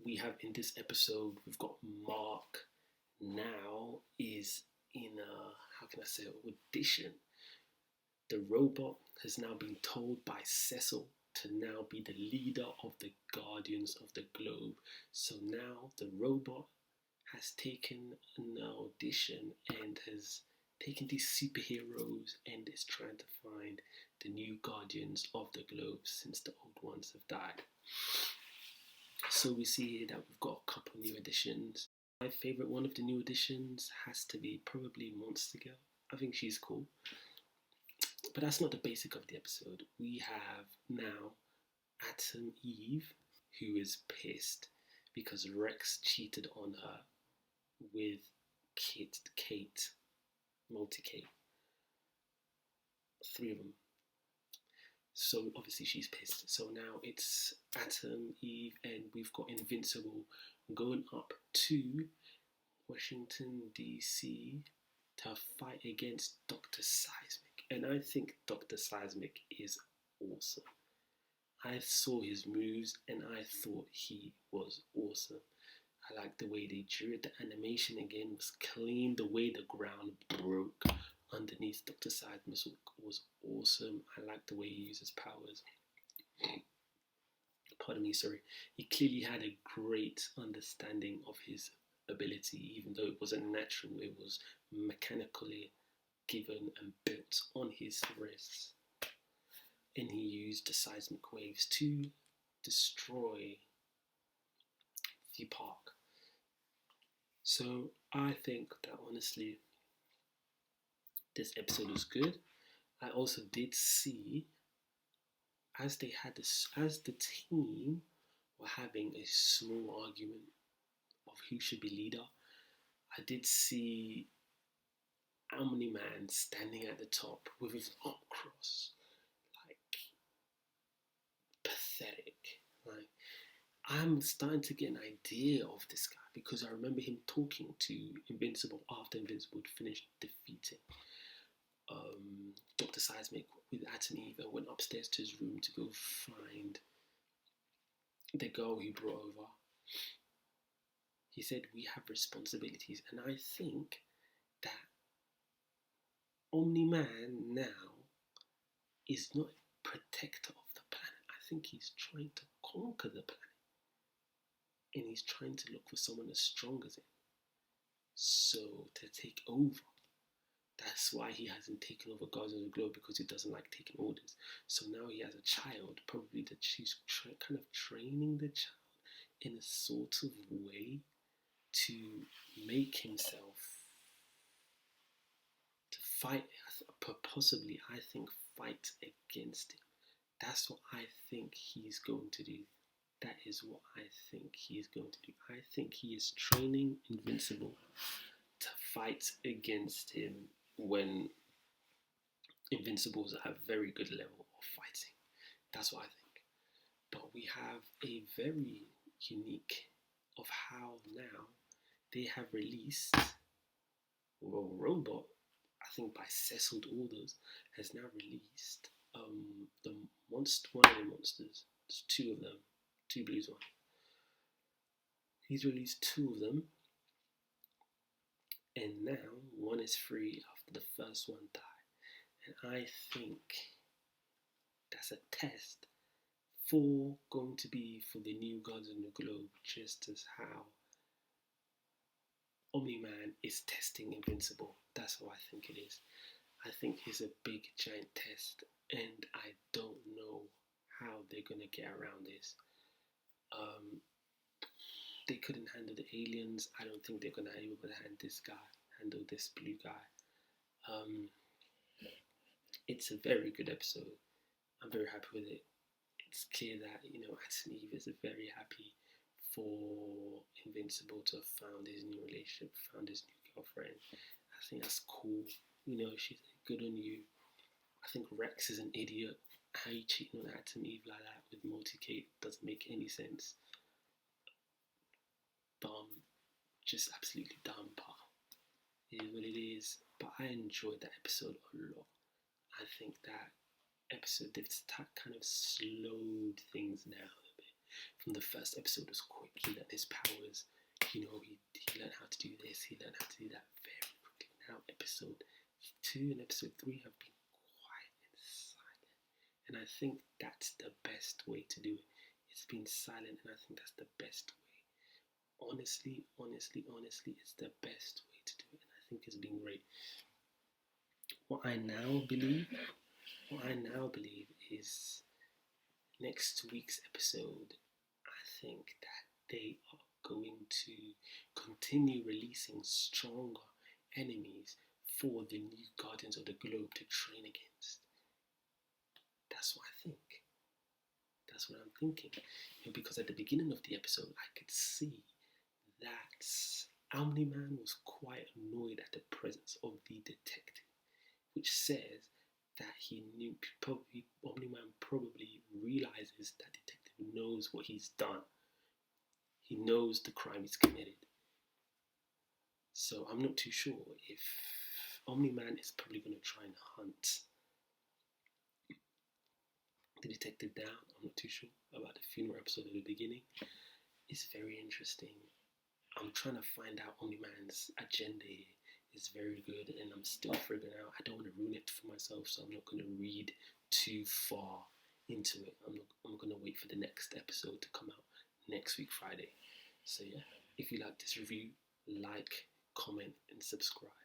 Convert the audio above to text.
we have in this episode, we've got Mark now is in a, how can I say, audition. The robot has now been told by Cecil to now be the leader of the Guardians of the Globe. So now the robot has taken an audition and has taken these superheroes and is trying to find the new Guardians of the Globe since the old ones have died. So we see here that we've got a couple new additions. My favourite one of the new additions has to be probably Monster Girl. I think she's cool. But that's not the basic of the episode. We have now Atom Eve, who is pissed because Rex cheated on her with Kate, Multi-Kate. 3 of them. So obviously she's pissed. So now it's Atom, Eve, and we've got Invincible going up to Washington, D.C. to fight against Dr. Seismic. And I think Dr. Seismic is awesome. I saw his moves and I thought he was awesome. I like the way they drew it. The animation again was clean. The way the ground broke underneath Dr. Seismic was awesome. I like the way he uses powers. Pardon me, sorry. He clearly had a great understanding of his ability, even though it wasn't natural. It was mechanically given and built on his wrists. And he used the seismic waves to destroy the park. So I think that honestly, this episode was good. I also did see, as the team were having a small argument of who should be leader, I did see OMNI-MAN standing at the top with his arm crossed, like pathetic. Like, I'm starting to get an idea of this guy because I remember him talking to Invincible after Invincible had finished defeating Dr. Seismic with Atom Eve and went upstairs to his room to go find the girl he brought over. He said, we have responsibilities, and I think that OMNI-MAN now is not a protector of the planet. I think he's trying to conquer the planet, and he's trying to look for someone as strong as him, so to take over. That's why he hasn't taken over Guardians of the Globe, because he doesn't like taking orders. So now he has a child, probably that she's kind of training the child in a sort of way to make himself to fight, possibly, I think, fight against him. That's what I think he's going to do. That is what I think he is going to do. I think he is training Invincible to fight against him when Invincible's at a very good level of fighting. That's what I think. But we have a very unique of how now they have released, well, Robot, I think by Cecil's orders, has now released one of the monsters. There's 2 of them, 2 blues one. He's released 2 of them, and now one is free after the first one died. And I think that's a test for going to be for the new Guardians of the Globe, just as how OMNI-MAN is testing Invincible. That's how I think it is. I think it's a big giant test, and I don't know how they're gonna get around this. They couldn't handle the aliens. I don't think they're gonna be able to handle this blue guy. It's a very good episode. I'm very happy with it. It's clear that, Atom Eve is very happy for Invincible to have found his new relationship, found his new girlfriend. I think that's cool. She's good on you. I think Rex is an idiot. How you cheating on Atom Eve like that with Multi-Kate doesn't make any sense. Dumb. Just absolutely dumb, but it is what it is. But I enjoyed that episode a lot. I think that episode, they've kind of slowed things down a bit. from the first episode was quick. He learned his powers. He learned how to do this. He learned how to do that very quickly. Now episode 2 and episode 3 have been quiet and silent, and I think that's the best way to do it. It's been silent, and I think that's the best way. Honestly, it's the best way to do it, and I think it's been great. What I now believe is next week's episode, I think that they are going to continue releasing stronger enemies for the new Guardians of the Globe to train against. That's what I think. That's what I'm thinking. Because at the beginning of the episode, I could see that OMNI-MAN was quite annoyed at the presence of the detective, which says that OMNI-MAN probably realizes that detective knows what he's done. He knows the crime he's committed. So I'm not too sure if OMNI-MAN is probably going to try and hunt the detective down. I'm not too sure about the funeral episode at the beginning. It's very interesting. I'm trying to find out OMNI-MAN's agenda here. It's very good, and I'm still figuring out. I don't want to ruin it for myself, so I'm not going to read too far into it. I'm going to wait for the next episode to come out next week, Friday. So yeah, if you like this review, like, comment, and subscribe.